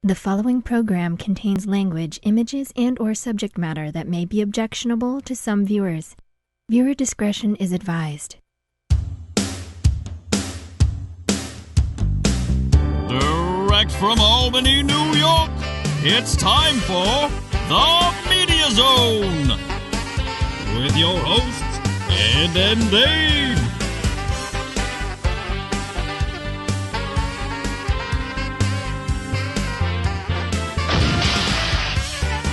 The following program contains language, images, and/or subject matter that may be objectionable to some viewers. Viewer discretion is advised. Direct from Albany, New York, it's time for The Media Zone with your hosts, Ed and Dave.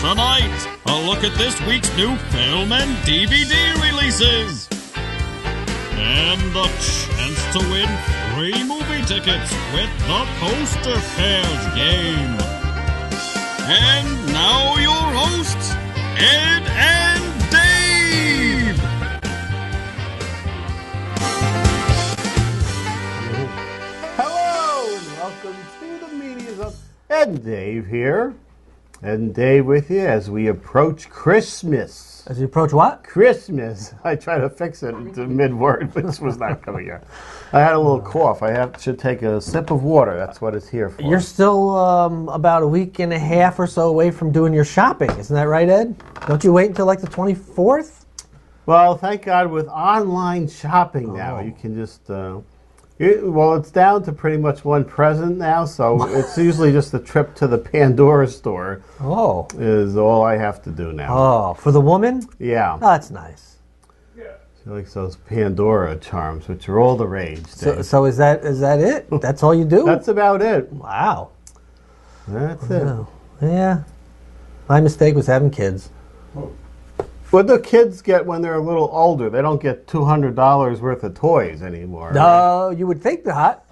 Tonight, a look at this week's new film and DVD releases. And the chance to win free movie tickets with the Poster Pairs game. And now your hosts, Ed and Dave. Hello, and welcome to the Media Zone. Ed and Dave here. Ed and Dave with you as we approach Christmas. As you approach what? Christmas. I try to fix it into mid-word, but this was not coming out. I had a little cough. Should take a sip of water. That's what it's here for. You're still about a week and a half or so away from doing your shopping. Isn't that right, Ed? Don't you wait until like the 24th? Well, thank God with online shopping now, you can just... it's down to pretty much one present now, so it's usually just a trip to the Pandora store. Oh. Is all I have to do now. Oh, for the woman? Yeah. Oh, that's nice. She likes those Pandora charms, which are all the rage. So is that it? That's all you do? That's about it. Wow. That's it. Yeah. My mistake was having kids. What do kids get when they're a little older? They don't get $200 worth of toys anymore. No, you would think not,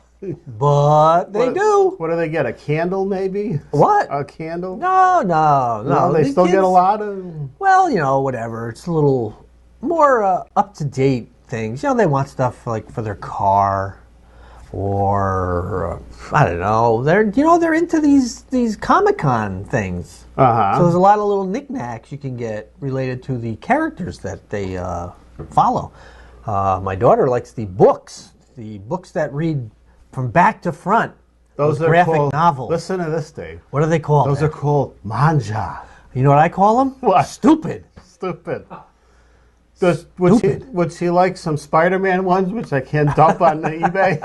but they do. What do they get? A candle, maybe? What? A candle? No. They still kids, get a lot of... Well, whatever. It's a little more up-to-date things. They want stuff like for their car, or I don't know. They're into these Comic-Con things. So there's a lot of little knickknacks you can get related to the characters that they follow. My daughter likes the books that read from back to front. Those are graphic novels. Listen to this, Dave. What are they called? Those are called manga. You know what I call them? What? Stupid. Would she like some Spider-Man ones, which I can't dump on the eBay?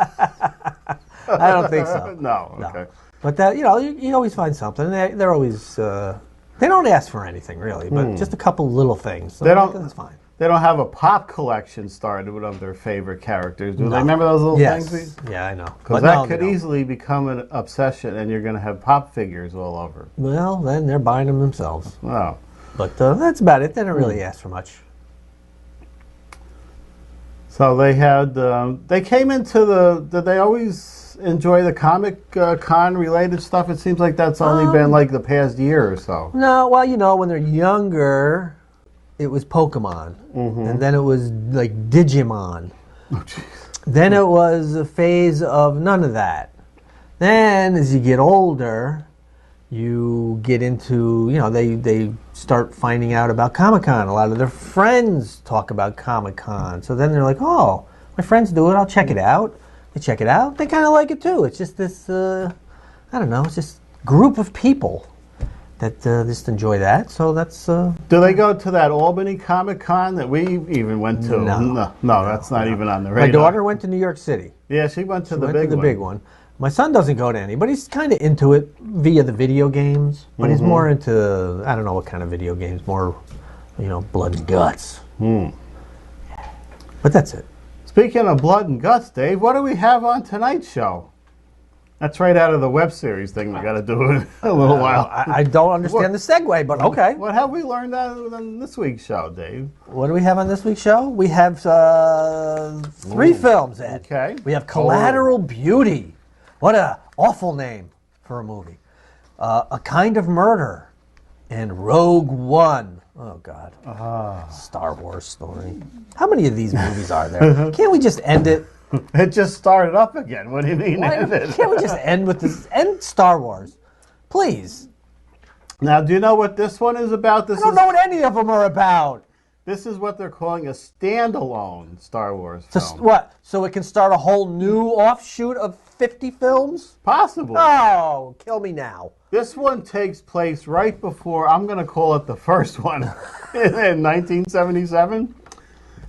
I don't think so. No. Okay. But you always find something. They're always they don't ask for anything really, but just a couple little things. So that's fine. They don't have a pop collection started with their favorite characters. Do they remember those little things? Yeah, I know. Because that could easily become an obsession, and you're going to have pop figures all over. Well, then they're buying them themselves. Oh. But that's about it. They don't really ask for much. So they had. They came into did they always enjoy the Comic-Con related stuff? It seems like that's only been like the past year or so. No, well, when they're younger, it was Pokemon, and then it was like Digimon. Oh, jeez. Then it was a phase of none of that. Then, as you get older, you get into, they start finding out about Comic-Con. A lot of their friends talk about Comic-Con. So then they're like, oh, my friends do it, I'll check it out. They check it out. They kind of like it too. It's just this, I don't know, it's just group of people that just enjoy that. So that's... Do they go to that Albany Comic-Con that we even went to? No, that's not even on the radar. My daughter went to New York City. Yeah, she went to the big one. My son doesn't go to any, but he's kind of into it via the video games. But he's more into, I don't know what kind of video games, more, blood and guts. But that's it. Speaking of blood and guts, Dave, what do we have on tonight's show? That's right out of the web series thing we got to do in a little while. I don't understand the segue, but okay. What have we learned on this week's show, Dave? What do we have on this week's show? We have 3 films, Ed. Okay. We have Collateral Beauty. What a awful name for a movie. A Kind of Murder. And Rogue One. Oh, God. Star Wars story. How many of these movies are there? Can't we just end it? It just started up again. What do you mean end it? Can't we just end with this? End Star Wars. Please. Now, do you know what this one is about? I don't know what any of them are about. This is what they're calling a standalone Star Wars film. What? So it can start a whole new offshoot of 50 films? Possibly. Oh, kill me now. This one takes place right before, I'm going to call it the first one, in 1977.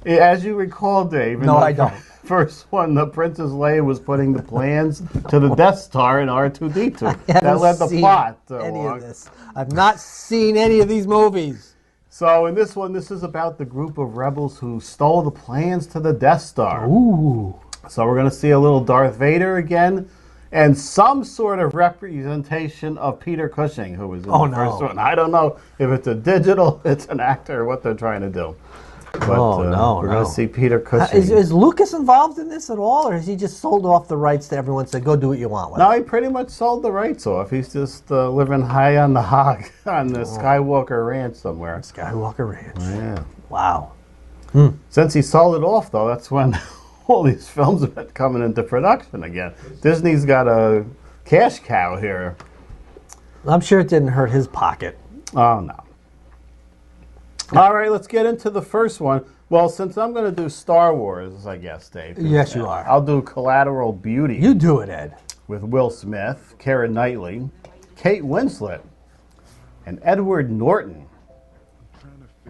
As you recall, Dave, in No, the I don't. first one, the Princess Leia was putting the plans to the Death Star in R2-D2. That led the plot any along. of this. I've not seen any of these movies. So in this one, this is about the group of rebels who stole the plans to the Death Star. Ooh. So we're going to see a little Darth Vader again, and some sort of representation of Peter Cushing, who was in the first one. I don't know if it's a digital, it's an actor, or what they're trying to do. But we're going to see Peter Cushing. Is Lucas involved in this at all, or has he just sold off the rights to everyone and said, go do what you want with it? No, he pretty much sold the rights off. He's just living high on the hog on the Skywalker Ranch somewhere. Skywalker Ranch. Yeah. Wow. Since he sold it off, though, that's when all these films have been coming into production again. Disney's got a cash cow here. I'm sure it didn't hurt his pocket. Oh, no. All right, let's get into the first one. Well, since I'm going to do Star Wars, I guess, Dave. Yes, you are. I'll do Collateral Beauty. You do it, Ed. With Will Smith, Keira Knightley, Kate Winslet, and Edward Norton.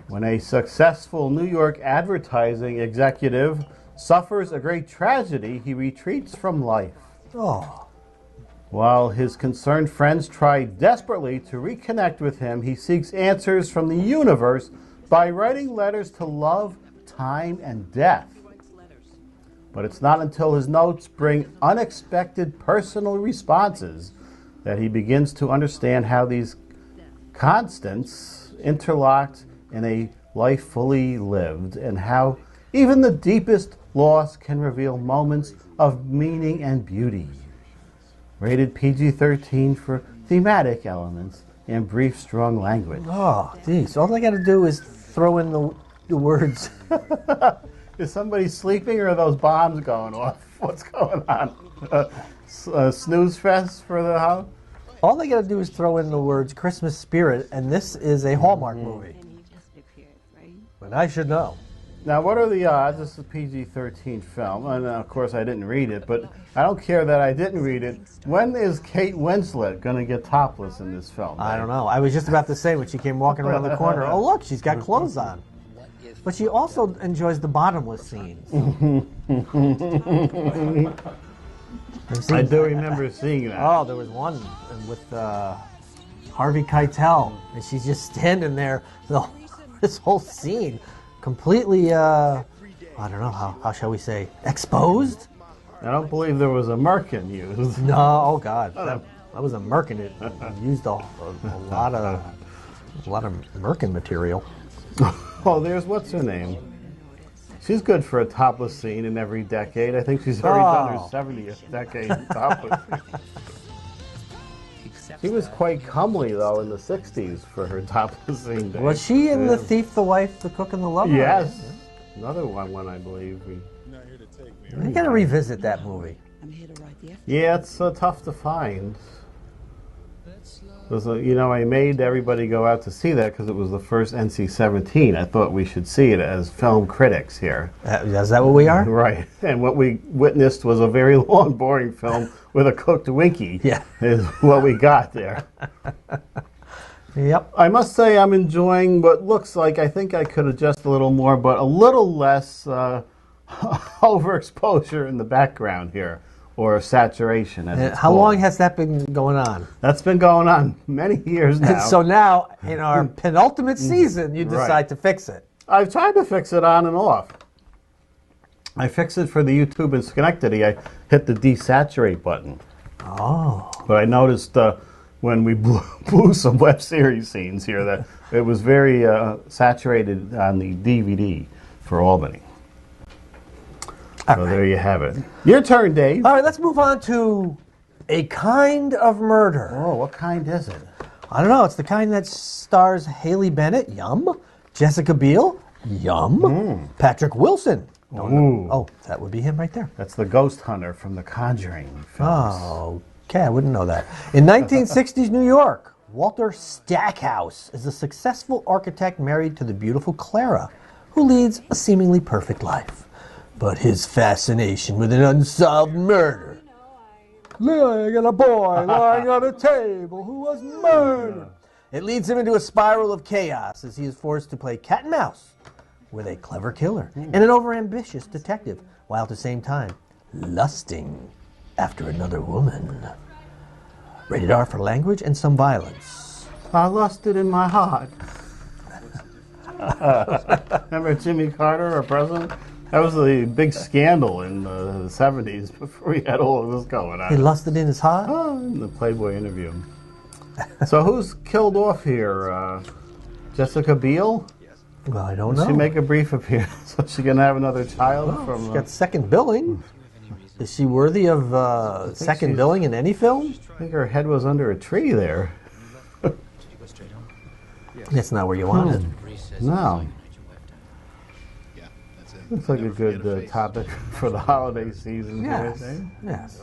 When a successful New York advertising executive suffers a great tragedy, he retreats from life. Oh. While his concerned friends try desperately to reconnect with him, he seeks answers from the universe by writing letters to love, time, and death. But it's not until his notes bring unexpected personal responses that he begins to understand how these constants interlocked in a life fully lived, and how even the deepest loss can reveal moments of meaning and beauty. Rated PG-13 for thematic elements and brief, strong language. Oh, geez. All I got to do is throw in the words. Is somebody sleeping, or are those bombs going off? What's going on? Snooze fest for the house? All I got to do is throw in the words Christmas spirit, and this is a Hallmark movie. But I should know. Now, what are the odds? This is a PG-13 film, and of course I didn't read it, but I don't care that I didn't read it. When is Kate Winslet going to get topless in this film? I don't know. I was just about to say when she came walking around the corner, oh, look, she's got clothes on. But she also enjoys the bottomless scenes. I do remember seeing that. Oh, there was one with Harvey Keitel, and she's just standing there this whole scene. Completely, I don't know, how shall we say, exposed? I don't believe there was a merkin used. No, oh God, that was a merkin. It used a lot of merkin material. Oh, there's what's her name? She's good for a topless scene in every decade. I think she's already done her 70th decade topless. She was quite comely, though, in the 60s for her topless scene days. Was she in The Thief, the Wife, the Cook, and the Lover? Yes. Another one, I believe. I got to revisit that movie. Yeah, it's tough to find. I made everybody go out to see that because it was the first NC-17. I thought we should see it as film critics here. Is that what we are? Right. And what we witnessed was a very long, boring film with a cooked Winky. Yeah. Is what we got there. Yep. I must say I'm enjoying what looks like, I think I could adjust a little more, but a little less overexposure in the background here. Or saturation, as it's How called. long has that been going on? That's been going on many years now. So now, in our penultimate season, you decide to fix it. I've tried to fix it on and off. I fixed it for the YouTube in Schenectady. I hit the desaturate button. Oh. But I noticed when we blew some web series scenes here that it was very saturated on the DVD for Albany. So there you have it. Your turn, Dave. All right, let's move on to A Kind of Murder. Oh, what kind is it? I don't know. It's the kind that stars Haley Bennett, yum. Jessica Biel, yum. Patrick Wilson. Ooh. Oh, that would be him right there. That's the ghost hunter from the Conjuring films. Oh, okay, I wouldn't know that. In 1960s New York, Walter Stackhouse is a successful architect married to the beautiful Clara, who leads a seemingly perfect life. But his fascination with an unsolved murder I got a boy lying on a table who was murdered. It leads him into a spiral of chaos as he is forced to play cat and mouse with a clever killer and an overambitious detective, while at the same time lusting after another woman. Rated R for language and some violence. I lusted in my heart. Remember Jimmy Carter, our president? That was the big scandal in the 70s before we had all of this going on. He lusted in his heart? Oh, in the Playboy interview. So who's killed off here? Jessica Biel? Well, I don't Did know. she make a brief appearance? So she can have another child from... She got second billing. Is she worthy of second billing in any film? I think her head was under a tree there. That's not where you want it. No. Looks like a good topic for the holiday season. Yes. Yes.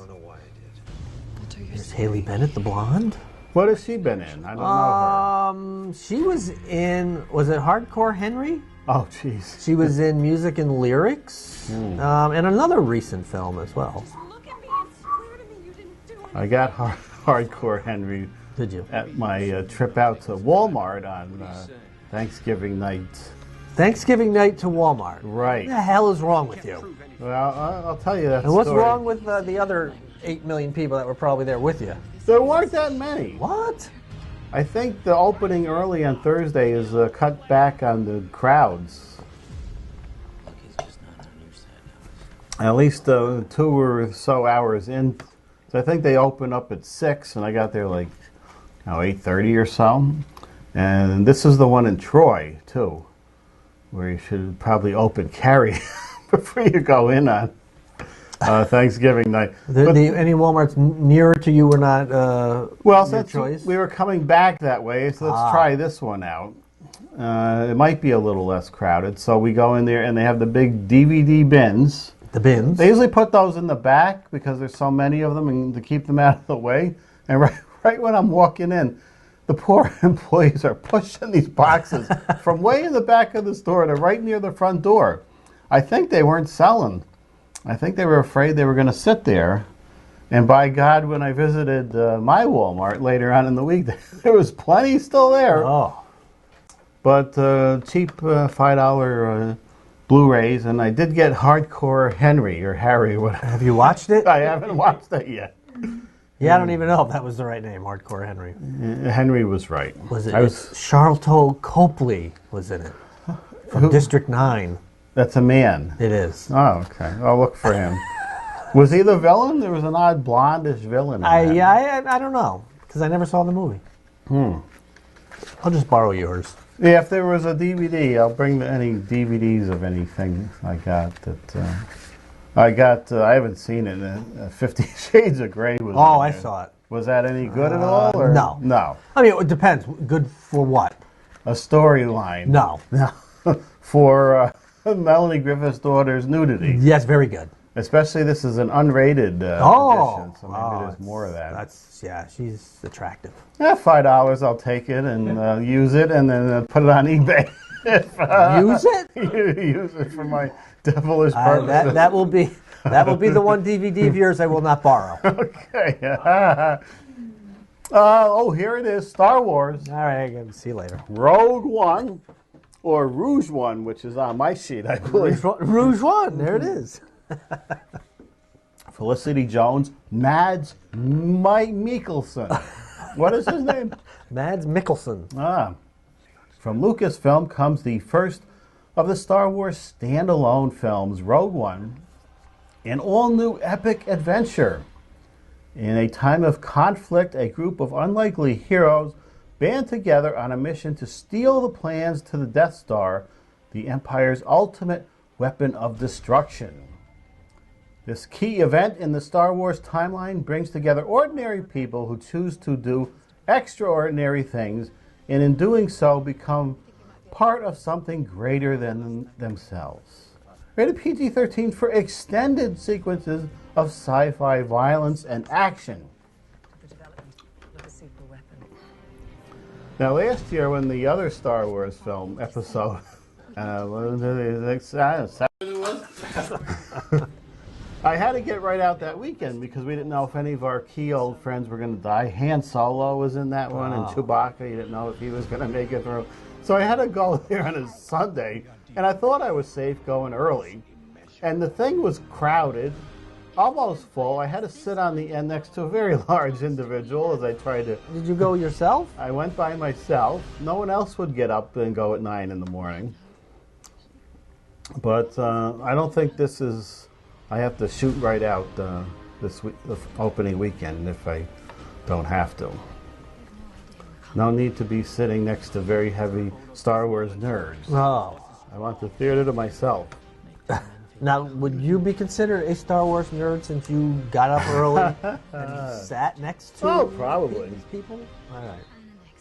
There's Haley Bennett, the blonde. What has she been in? I don't know her. She was in, was it Hardcore Henry? Oh, jeez. She was in Music and Lyrics, and another recent film as well. I got Hardcore Henry. Did you? At my trip out to Walmart on Thanksgiving night. Thanksgiving night to Walmart. Right. What the hell is wrong with you? Well, I'll tell you that And what's story. wrong with the other 8 million people that were probably there with you? There weren't that many. What? I think the opening early on Thursday is cut back on the crowds. At least 2 or so hours in. So I think they open up at 6, and I got there like 8:30 or so. And this is the one in Troy, too, where you should probably open carry before you go in on Thanksgiving night. Any Walmarts nearer to you were not well, your since choice? we were coming back that way, so let's try this one out. It might be a little less crowded. So we go in there, and they have the big DVD bins. The bins? They usually put those in the back because there's so many of them and to keep them out of the way. And right when I'm walking in, the poor employees are pushing these boxes from way in the back of the store to right near the front door. I think they weren't selling. I think they were afraid they were going to sit there. And by God, when I visited my Walmart later on in the week, there was plenty still there. Oh. But cheap $5 Blu-rays, and I did get Hardcore Henry or Harry, whatever. Have you watched it? I haven't watched it yet. Yeah, I don't even know if that was the right name, Hardcore Henry. Henry was right. Was it? Charlton Copley was in it. From District 9. That's a man. It is. Oh, okay. I'll look for him. Was he the villain? There was an odd blondish villain in that. I don't know, because I never saw the movie. I'll just borrow yours. Yeah, if there was a DVD, I'll bring any DVDs of anything I got that... I haven't seen it. 50 Shades of Grey was Oh, in I there. saw it. Was that any good at all? Or? No. No. I mean, it depends. Good for what? A storyline. No. For Melanie Griffith's daughter's nudity. Yes, very good. Especially this is an unrated edition, so maybe there's more of that. She's attractive. Yeah, $5, I'll take it and use it, and then put it on eBay. Use it? Use it for my devilish purposes. That will be the one DVD of yours I will not borrow. Okay. Here it is, Star Wars. All right, I can see you later. Rogue One, or Rouge One, which is on my sheet, I believe. Rouge One, there it is. Felicity Jones, Mads Mikkelsen. What is his name? Mads Mikkelsen. From Lucasfilm comes the first of the Star Wars standalone films, Rogue One, an all-new epic adventure. In a time of conflict, a group of unlikely heroes band together on a mission to steal the plans to the Death Star, the Empire's ultimate weapon of destruction. This key event in the Star Wars timeline brings together ordinary people who choose to do extraordinary things, and in doing so become part of something greater than themselves. Rated PG-13 for extended sequences of sci-fi violence and action. Now, last year when the other Star Wars film I had to get right out that weekend because we didn't know if any of our key old friends were going to die. Han Solo was in that one, and Chewbacca, you didn't know if he was going to make it through. So I had to go there on a Sunday, and I thought I was safe going early. And the thing was crowded, almost full. I had to sit on the end next to a very large individual as I tried to... Did you go yourself? I went by myself. No one else would get up and go at 9 in the morning. But I don't think this is... I have to shoot right out this week, the opening weekend if I don't have to. No need to be sitting next to very heavy Star Wars nerds. Oh. I want the theater to myself. Now, would you be considered a Star Wars nerd since you got up early and sat next to probably. these people? All right.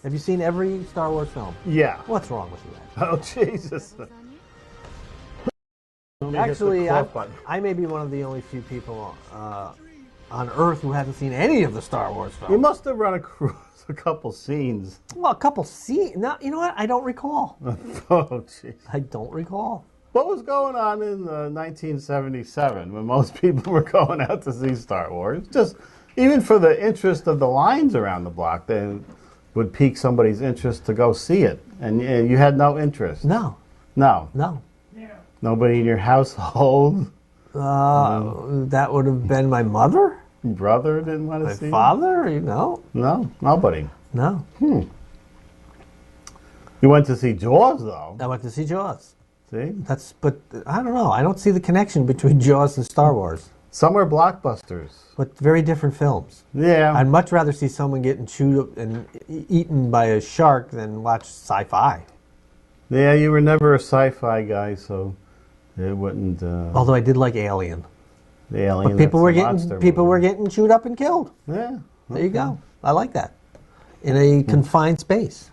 Have you seen every Star Wars film? Yeah. What's wrong with you? Oh, Jesus. Actually, I may be one of the only few people on Earth who hasn't seen any of the Star Wars films. You must have run across a couple scenes. Well, a couple scenes. No, you know what? I don't recall. Oh, jeez. I don't recall. What was going on in 1977 when most people were going out to see Star Wars? Just even for the interest of the lines around the block, they would pique somebody's interest to go see it, and you had no interest. No. No. Nobody in your household. That would have been my mother. Brother didn't want to see My father. You know. No, nobody. No. You went to see Jaws, though. I went to see Jaws. See? But I don't know. I don't see the connection between Jaws and Star Wars. Some are blockbusters. But very different films. Yeah. I'd much rather see someone getting chewed up and eaten by a shark than watch sci-fi. Yeah, you were never a sci-fi guy, so it wouldn't. Although I did like Alien. The Alien. But people were getting chewed up and killed. Yeah. There you go. I like that. In a confined space.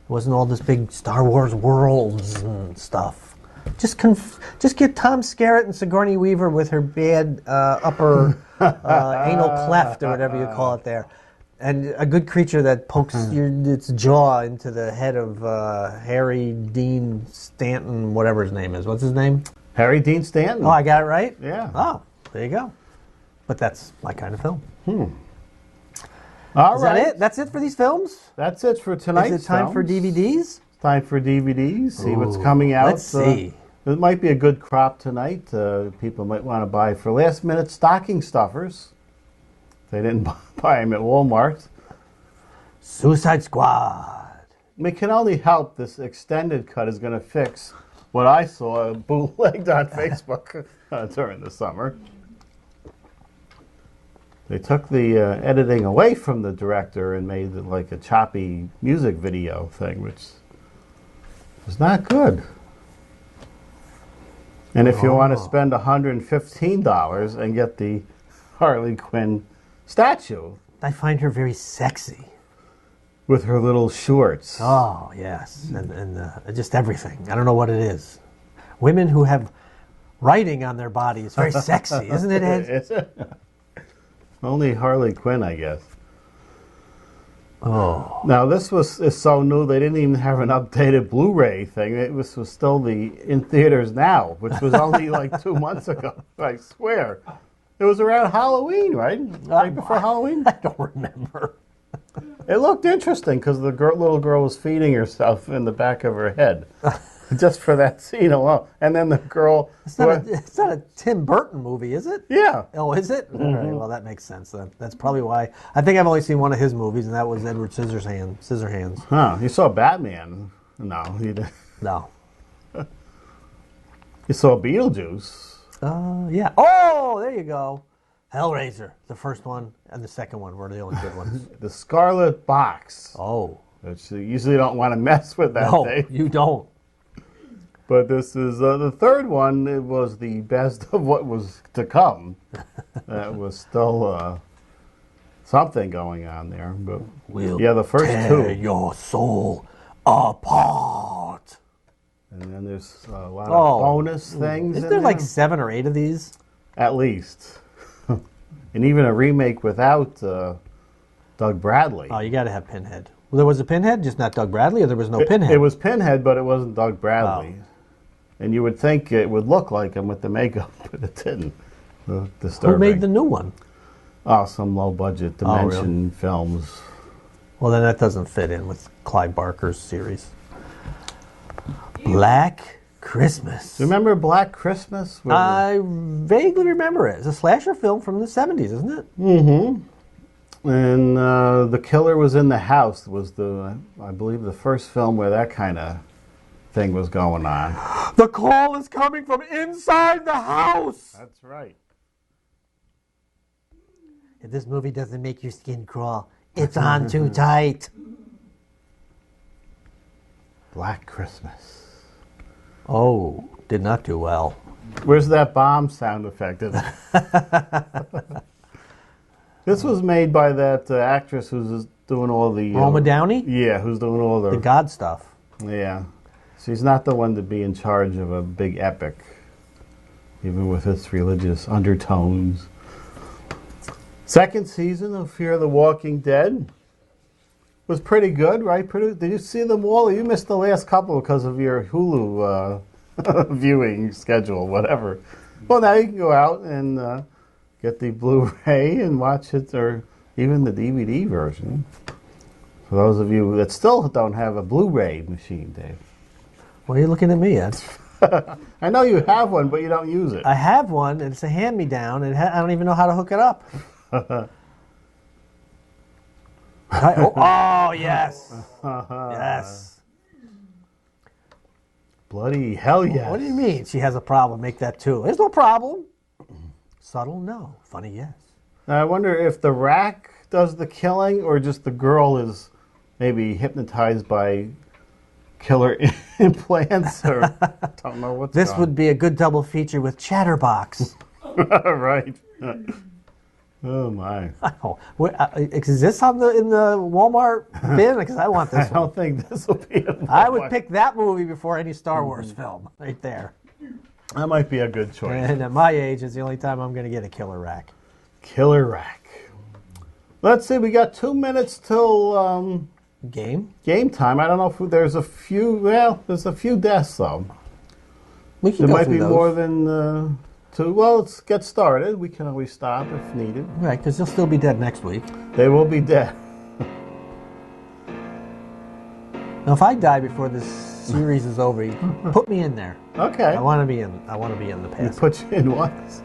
It wasn't all this big Star Wars worlds and stuff. Just get Tom Skerritt and Sigourney Weaver with her bad upper anal cleft or whatever you call it there. And a good creature that pokes its jaw into the head of Harry Dean Stanton, whatever his name is. What's his name? Harry Dean Stanton. Oh, I got it right? Yeah. Oh, there you go. But that's my kind of film. All Is right. that it? That's it for these films? That's it for tonight. Is it time for DVDs? Time for DVDs. See what's coming out. Let's see. It might be a good crop tonight. People might want to buy for last-minute stocking stuffers. They didn't buy them at Walmart. Suicide Squad. It can only help. This extended cut is going to fix what I saw bootlegged on Facebook during the summer. They took the editing away from the director and made it like a choppy music video thing, which was not good. And if you want to spend $115 and get the Harley Quinn statue. I find her very sexy. With her little shorts. Oh, yes. And just everything. I don't know what it is. Women who have writing on their body is very sexy, isn't it, Ed? Is it? Only Harley Quinn, I guess. Oh. Now, this is so new, they didn't even have an updated Blu-ray thing. This was still the in theaters now, which was only like 2 months ago, I swear. It was around Halloween, right? Right before Halloween? I don't remember. It looked interesting because the little girl was feeding herself in the back of her head. Just for that scene alone. And then the girl... It's not a Tim Burton movie, is it? Yeah. Oh, is it? All right, well, that makes sense then. That's probably why. I think I've only seen one of his movies, and that was Edward Scissorhands. Huh. You saw Batman. No, you didn't. No. You saw Beetlejuice. Yeah. Oh, there you go. Hellraiser, the first one, and the second one were the only good ones. The Scarlet Box. Oh. Which you usually don't want to mess with that day. No, you don't. But this is the third one. It was the best of what was to come. That was still something going on there. But we'll the first tear two. your soul apart. And then there's a lot of bonus things. Isn't there like 7 or 8 of these? At least. And even a remake without Doug Bradley. Oh, you got to have Pinhead. Well, there was a Pinhead, just not Doug Bradley, or there was no Pinhead? It was Pinhead, but it wasn't Doug Bradley. Oh. And you would think it would look like him with the makeup, but it didn't. Disturbing. Who made the new one? Oh, some low-budget Dimension films. Well, then that doesn't fit in with Clive Barker's series. Black Christmas. Remember Black Christmas? I vaguely remember it. It's a slasher film from the 70s, isn't it? Mm-hmm. And the killer was in the house. Was I believe, the first film where that kind of thing was going on. The call is coming from inside the house. That's right. If this movie doesn't make your skin crawl, it's on too tight. Black Christmas. Oh, did not do well. Where's that bomb sound effect? This was made by that actress who's doing all the... Roma Downey? Yeah, who's doing all The God stuff. Yeah. She's not the one to be in charge of a big epic, even with its religious undertones. Second season of Fear the Walking Dead was pretty good, right? Did you see them all? You missed the last couple because of your Hulu viewing schedule, whatever. Well, now you can go out and get the Blu-ray and watch it, or even the DVD version. For those of you that still don't have a Blu-ray machine, Dave. What are you looking at me at? I know you have one, but you don't use it. I have one, and it's a hand-me-down, and I don't even know how to hook it up. Oh, yes. Yes. Bloody hell yes. What do you mean she has a problem? Make that two. There's no problem. Subtle, no. Funny, yes. Now, I wonder if the rack does the killing, or just the girl is maybe hypnotized by killer implants, or don't know what's This would be a good double feature with Chatterbox. Right. Oh my! Oh, is this in the Walmart bin? Because I want this. I don't think this will be. I would pick that movie before any Star Wars film, right there. That might be a good choice. And at my age, it's the only time I'm going to get a killer rack. Killer rack. Let's see. We got 2 minutes till Game time. I don't know if there's a few. Well, there's a few deaths though. We can There go might through be those. more than. Well, let's get started. We can always stop if needed. Right, because they'll still be dead next week. They will be dead. Now, if I die before this series is over, you put me in there. Okay. I want to be in the We past. put you in once.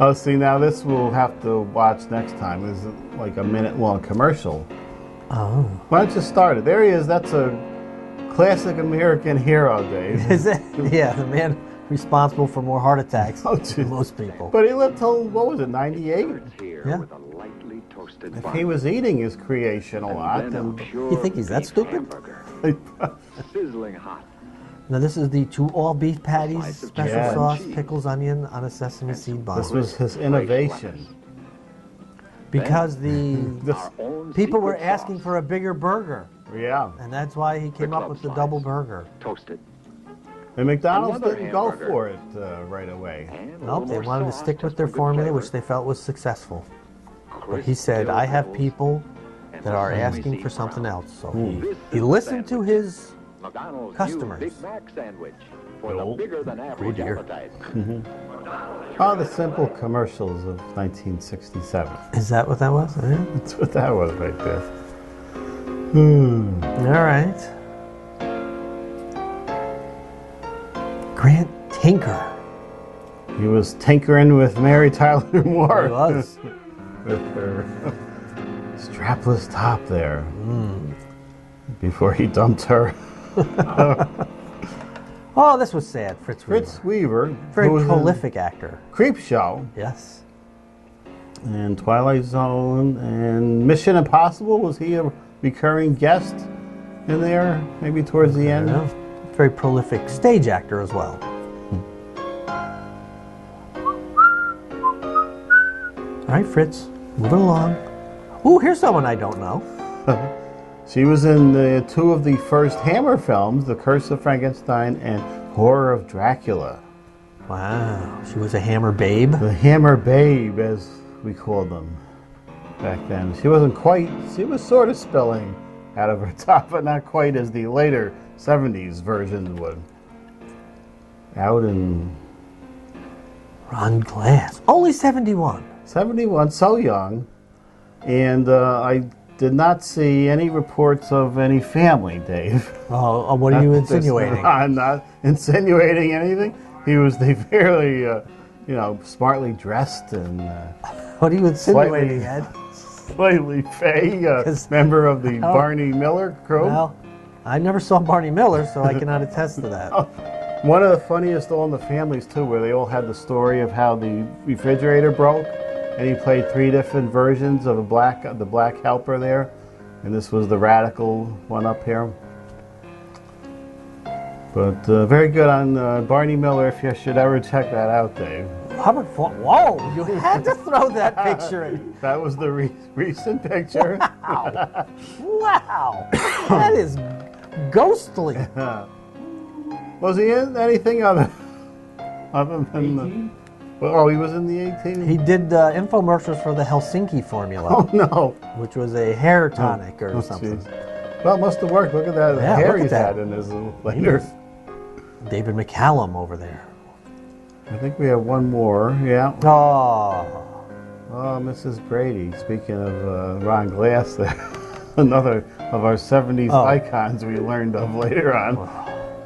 Oh, see, now this we'll have to watch next time. This is like a minute-long commercial. Oh, Why don't you start it? There he is. That's a classic American hero, Dave. is it? Yeah, the man responsible for more heart attacks Oh, than geez. most people. But he lived till, what was it, 98? Yeah. If he was eating his creation a lot, then... You think he's that stupid? Sizzling hot. Now, this is the 2 all-beef patties, special Yeah. sauce, pickles, onion on a sesame seed bun. This was his innovation. Because the This, people were asking for a bigger burger, yeah. and that's why he came up with the double burger. Toasted. And McDonald's Another didn't go hamburger. for it right away. And a Nope, little they more wanted to sauce, stick with just their for good formula, flavor. which they felt was successful. But Crisp he said, dill I have pickles people and that are sesame asking seed for something brown. else. So This he is listened the to his McDonald's customers. new Big Mac sandwich for Oh. the bigger than average dear. appetite. Oh, the simple commercials of 1967. Is that what that was? Yeah. That's what that was right there. All right. Grant Tinker. He was tinkering with Mary Tyler Moore. He was. With her strapless top there. Before he dumped her. Oh, this was sad. Fritz Weaver. Fritz Weaver. Very who was in prolific actor. Creepshow Yes. and Twilight Zone and Mission Impossible. Was he a recurring guest in there? Maybe towards the end? Yeah. Very prolific stage actor as well. All right, Fritz, moving along. Ooh, here's someone I don't know. She was in the 2 of the first Hammer films, The Curse of Frankenstein and Horror of Dracula. Wow, she was a Hammer babe. The Hammer Babe, as we called them back then. She wasn't quite, she was sort of spilling out of her top, but not quite as the later 70s versions would. Out in Ron Glass. Only 71. 71, so young. And I did not see any reports of any family, Dave. Oh, what are you insinuating? I'm not insinuating anything. He was the fairly, smartly dressed and What are you insinuating, Ed? slightly fey member of the Barney Miller crew. Well, I never saw Barney Miller, so I cannot attest to that. One of the funniest All in the Families, too, where they all had the story of how the refrigerator broke, and he played 3 different versions of the black helper there, and this was the radical one up here. But very good on Barney Miller, if you should ever check that out, Dave. Whoa, you had to throw that picture in. That was the recent picture. Wow. That is ghostly. Was he in anything other than he was in the 18? He did infomercials for the Helsinki formula. Oh, no. Which was a hair tonic or something. Geez. Well, it must have worked. Look at that hair he's had in his later. David McCallum over there. I think we have one more. Yeah. Oh, Mrs. Brady. Speaking of Ron Glass, there, another of our 70s icons we learned of later on,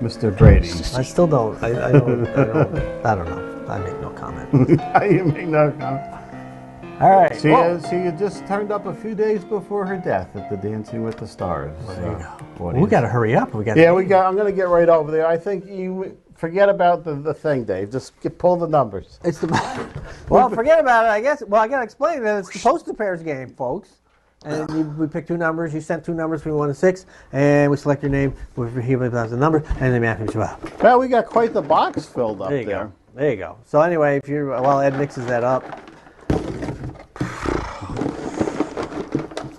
Mr. Brady. I still don't. I don't know. I make no comment. You make no comment. All right. She had just turned up a few days before her death at the Dancing with the Stars. There you go. We got to hurry up. I'm going to get right over there. I think you forget about the thing, Dave. Just pull the numbers. Well, forget about it. I guess. Well, I got to explain that it's the postal pairs game, folks. And we pick 2 numbers. You sent 2 numbers between 1 and 6, and we select your name. We hear the number, and then match you up. Well, we got quite the box filled up there. Go. There you go. So anyway, while Ed mixes that up.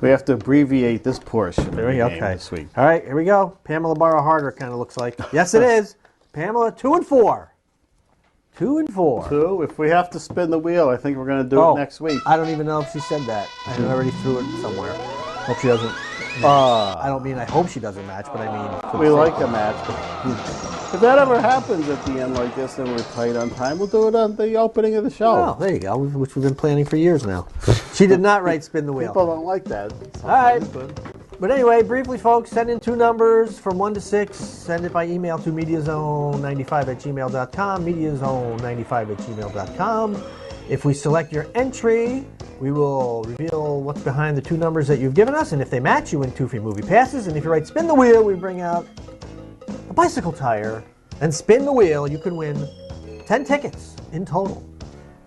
We have to abbreviate this portion of the game this week. All right, here we go. Pamela Barrow Harder kind of looks like. Yes, it is. Pamela, 2 and 4. 2 and 4. 2. If we have to spin the wheel, I think we're going to do it next week. I don't even know if she said that. I already threw it somewhere. Hope she doesn't. I don't mean I hope she doesn't match, but I mean. We like a match. If that ever happens at the end like this and we're tight on time, we'll do it on the opening of the show. Oh, there you go, which we've been planning for years now. She did not write Spin the Wheel. People don't like that. All right. But anyway, briefly, folks, send in 2 numbers from 1 to 6. Send it by email to mediazone95@gmail.com, mediazone95@gmail.com. If we select your entry, we will reveal what's behind the 2 numbers that you've given us, and if they match, you win 2 free movie passes. And if you write Spin the Wheel, we bring out a bicycle tire and spin the wheel. You can win 10 tickets in total,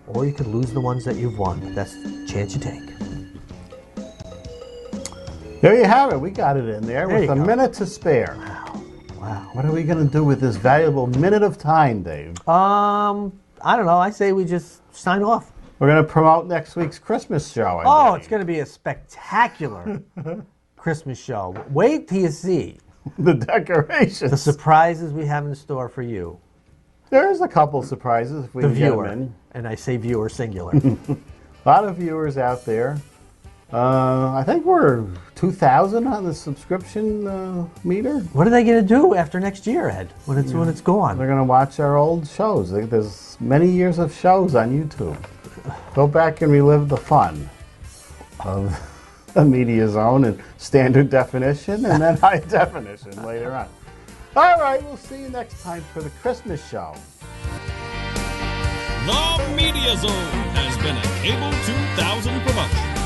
or you could lose the ones that you've won. That's the chance you take. There you have it. We got it in there with a minute to spare. Wow. What are we going to do with this valuable minute of time, Dave? I don't know. I say we just sign off. We're going to promote next week's Christmas show. It's going to be a spectacular Christmas show. Wait till you see the decorations, the surprises we have in store for you. There's a couple surprises if we the can viewer, get them in. And I say viewer singular. A lot of viewers out there. I think we're 2,000 on the subscription meter. What are they going to do after next year, Ed? When it's gone? They're going to watch our old shows. There's many years of shows on YouTube. Go back and relive the fun of the Media Zone and standard definition and then high definition later on. All right, we'll see you next time for the Christmas show. The Media Zone has been a Cable 2000 production.